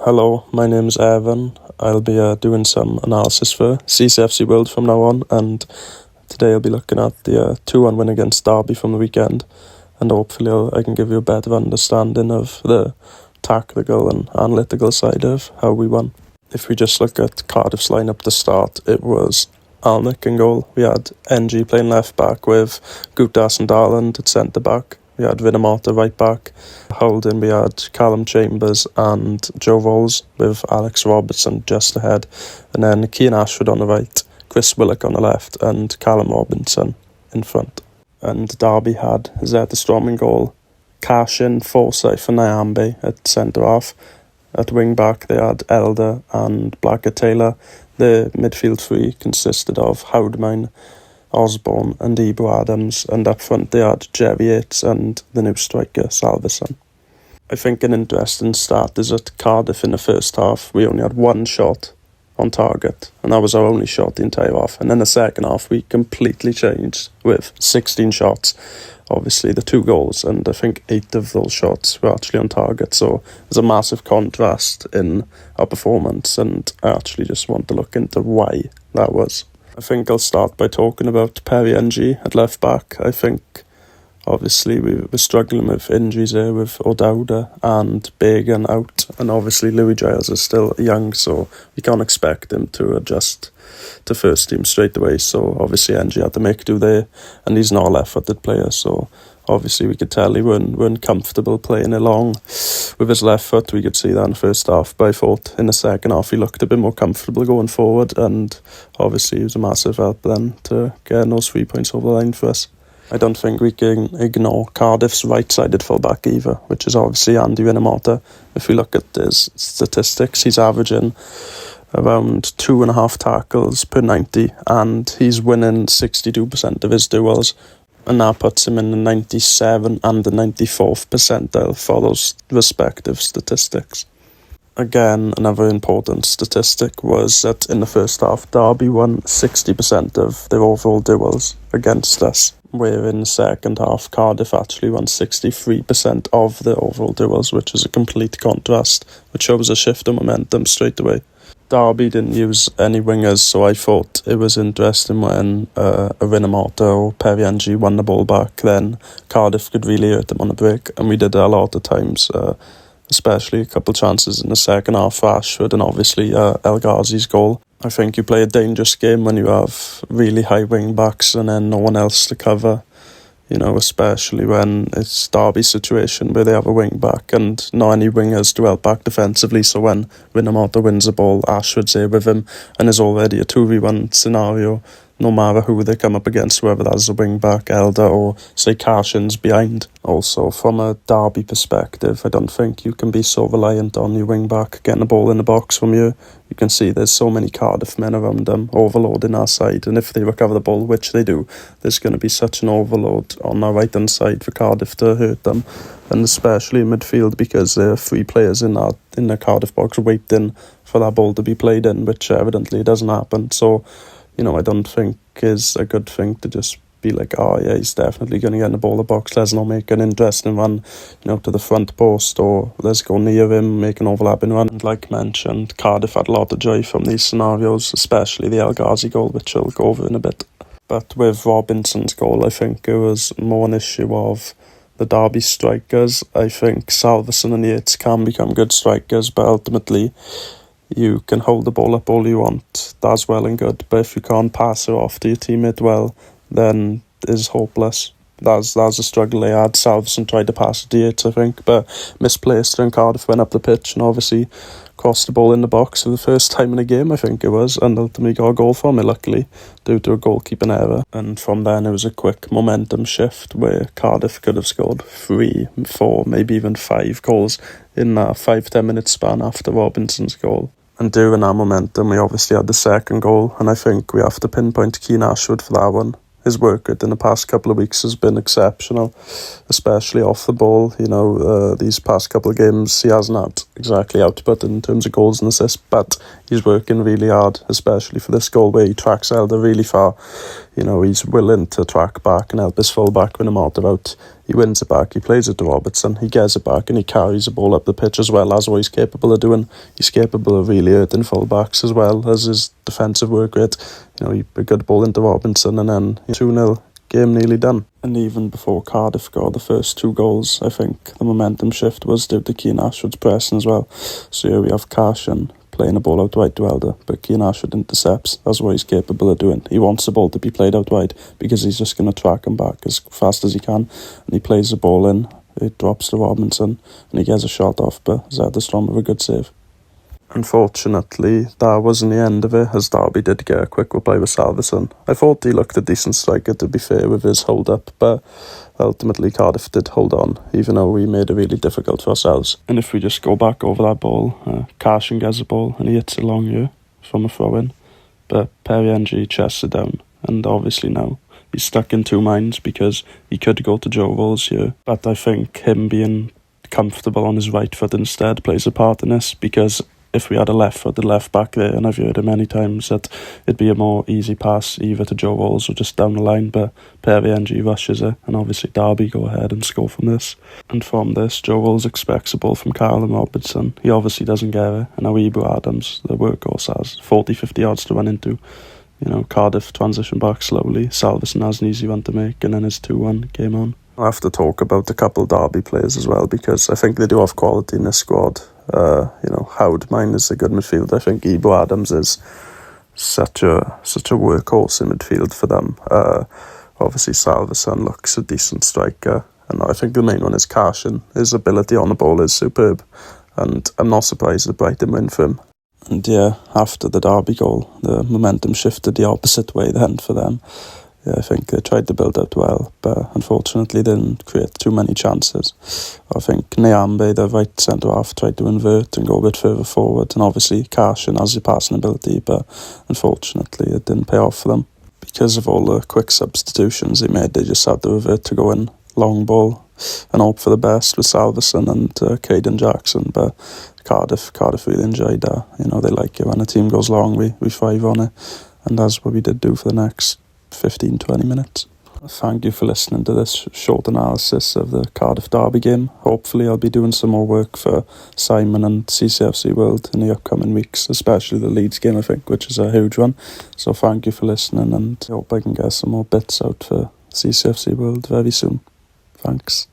Hello, my name's Evan. I'll be doing some analysis for CCFC World from now on, and today I'll be looking at the 2-1 win against Derby from the weekend, and hopefully I can give you a better understanding of the tactical and analytical side of how we won. If we just look at Cardiff's lineup to start, it was Alnick in goal. We had NG playing left back with Gutas and Darland at centre back. We had Vinamata right back. Holding, we had Callum Chambers and Joe Rolls with Alex Robertson just ahead. And then Cian Ashford on the right, Chris Willock on the left and Callum Robinson in front. And Derby had Zeta Strom in goal, Cashin, Forsyth and Nyambe at centre half. At wing back they had Elder and Blackett Taylor. The midfield three consisted of Houdmine, Osborne and Ebro Adams, and up front they had Jerry Yates and the new striker Salveson. I think an interesting stat is at Cardiff in the first half we only had one shot on target, and that was our only shot the entire half. And in the second half we completely changed with 16 shots, obviously the 2 goals, and I think 8 of those shots were actually on target. So there's a massive contrast in our performance, and I actually just want to look into why that was. I think I'll start by talking about Perry NG at left back. I think obviously we were struggling with injuries there with O'Dowda and Bagan out, and obviously Louis Giles is still young, so we can't expect him to adjust to first team straight away. So obviously NG had to make do there, and he's not a left-footed player, so obviously we could tell he weren't comfortable playing along with his left foot. We could see that in the first half, but I thought in the second half he looked a bit more comfortable going forward, and obviously he was a massive help then to get those 3 points over the line for us. I don't think we can ignore Cardiff's right-sided full-back either, which is obviously Andy Vinamata. If we look at his statistics, he's averaging around 2.5 tackles per 90, and he's winning 62% of his duels, and that puts him in the 97th and the 94th percentile for those respective statistics. Again, another important statistic was that in the first half, Derby won 60% of their overall duels against us, where in the second half, Cardiff actually won 63% of the overall duels, which is a complete contrast, which shows a shift in momentum straight away. Derby didn't use any wingers, so I thought it was interesting when Vinamata or Perry NG won the ball back, then Cardiff could really hurt them on the break, and we did that a lot of times, especially a couple of chances in the second half for Ashford and obviously El Ghazi's goal. I think you play a dangerous game when you have really high wing backs and then no one else to cover, you know, especially when it's Derby's situation where they have a wing back and not any wingers to help back defensively. So when Vinamata wins the ball, Ashford's there with him, and there's already a 2v1 scenario, no matter who they come up against, whether that's a wing back, Elder, or say Cashin's behind. Also, from a Derby perspective, I don't think you can be so reliant on your wing back getting the ball in the box from you. You can see there's so many Cardiff men around them overloading our side, and if they recover the ball, which they do, there's going to be such an overload on our right hand side for Cardiff to hurt them, and especially in midfield, because there are 3 players in the Cardiff box waiting for that ball to be played in, which evidently doesn't happen. So, you know, I don't think is a good thing to just be like, oh yeah, he's definitely going to get in the ball in the box, let's not make an interesting run, you know, to the front post, or let's go near him, make an overlapping run. And like mentioned, Cardiff had a lot of joy from these scenarios, especially the El Ghazi goal, which I'll go over in a bit. But with Robinson's goal, I think it was more an issue of the Derby strikers. I think Salveson and Yates can become good strikers, but ultimately you can hold the ball up all you want, that's well and good, but if you can't pass it off to your teammate well, then it's hopeless. That's a struggle they had. Salveson tried to pass it to Yates, I think, but misplaced it, and Cardiff went up the pitch and obviously crossed the ball in the box for the first time in a game, I think it was, and ultimately got a goal from it, luckily, due to a goalkeeping error. And from then it was a quick momentum shift where Cardiff could have scored 3, 4, maybe even 5 goals in that 5-10 minute span after Robinson's goal. And during that momentum, we obviously had the second goal, and I think we have to pinpoint Cian Ashford for that one. His work rate in the past couple of weeks has been exceptional, especially off the ball. You know, these past couple of games, he hasn't had exactly output in terms of goals and assists, but he's working really hard, especially for this goal where he tracks Elder really far. You know, he's willing to track back and help his full-back when I'm out. He wins it back, he plays it to Robertson, he gets it back and he carries the ball up the pitch as well as what he's capable of doing. He's capable of really hurting full-backs as well as his defensive work rate. You know, he put a good ball into Robinson and then 2-0, game nearly done. And even before Cardiff got the first 2 goals, I think the momentum shift was due to Keane Ashford's pressing as well. So here we have Carson playing the ball out wide to Elder, but Keane Ashford intercepts. That's what he's capable of doing. He wants the ball to be played out wide because he's just going to track him back as fast as he can, and he plays the ball in. It drops to Robinson and he gets a shot off, but Zetterstrom with a good save. Unfortunately, that wasn't the end of it, as Derby did get a quick reply with Salveson. I thought he looked a decent striker, to be fair, with his hold-up, but ultimately Cardiff did hold on, even though we made it really difficult for ourselves. And if we just go back over that ball, Carson gets the ball and he hits it long here from a throw-in, but Periengi chests it down, and obviously now he's stuck in 2 minds because he could go to Joe Rolls here, but I think him being comfortable on his right foot instead plays a part in this, because if we had a left-footed left back there, and I've heard it many times that it'd be a more easy pass either to Joe Rolls or just down the line, but Periengi rushes it, and obviously Derby go ahead and score from this. And from this, Joe Rolls expects a ball from Carl and Robertson. He obviously doesn't get it, and now Ebro Adams, the workhorse, has 40-50 yards to run into. You know, Cardiff transition back slowly, Salveson has an easy one to make, and then his 2-1 game on. I'll have to talk about a couple Derby players as well, because I think they do have quality in this squad. You know, Howard Mine is a good midfield. I think Ebro Adams is such a workhorse in midfield for them. Obviously Salveson looks a decent striker, and I think the main one is Carson. His ability on the ball is superb, and I'm not surprised that Brighton win for him. And yeah, after the Derby goal, the momentum shifted the opposite way then for them. Yeah, I think they tried to build out well, but unfortunately didn't create too many chances. I think Nyambe, the right centre-half, tried to invert and go a bit further forward, and obviously Carson has the passing ability, but unfortunately it didn't pay off for them. Because of all the quick substitutions they made, they just had to revert to go in long ball and hope for the best with Salveson and Caden Jackson, but Cardiff really enjoyed that. You know, they like it when a team goes long, we thrive on it, and that's what we did do for the next 15-20 minutes. Thank you for listening to this short analysis of the Cardiff Derby game. Hopefully I'll be doing some more work for Simon and CCFC World in the upcoming weeks, especially the Leeds game, I think, which is a huge one. So thank you for listening, and I hope I can get some more bits out for CCFC World very soon. Thanks.